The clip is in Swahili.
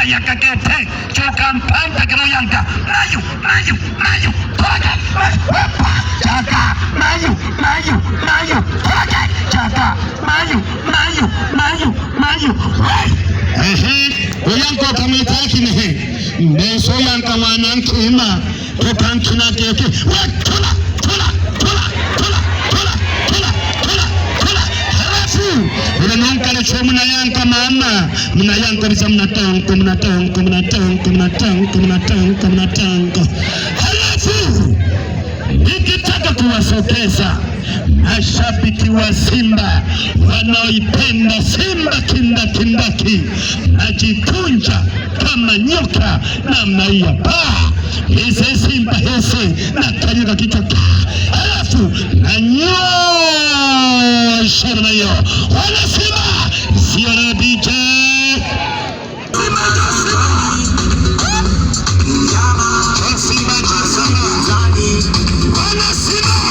Aya kakete chokampanta kiroyanka mayu toka chaka mayu toka chaka mayu oyanko kamitaki nehe mbeso yanka wanankima tokankina keke tula unankale cho mnayanka mama mnayanka bisa mnatonko halafu nikitaka kuwasokeza mashabiki wa Simba wanaoipenda Simba kindaki najikunja kama nyoka namna hiyo hizi Simba hizi na kanyaga kichwa halafu na nyosha na hiyo wana Simba sio na DJ Simba wana Simba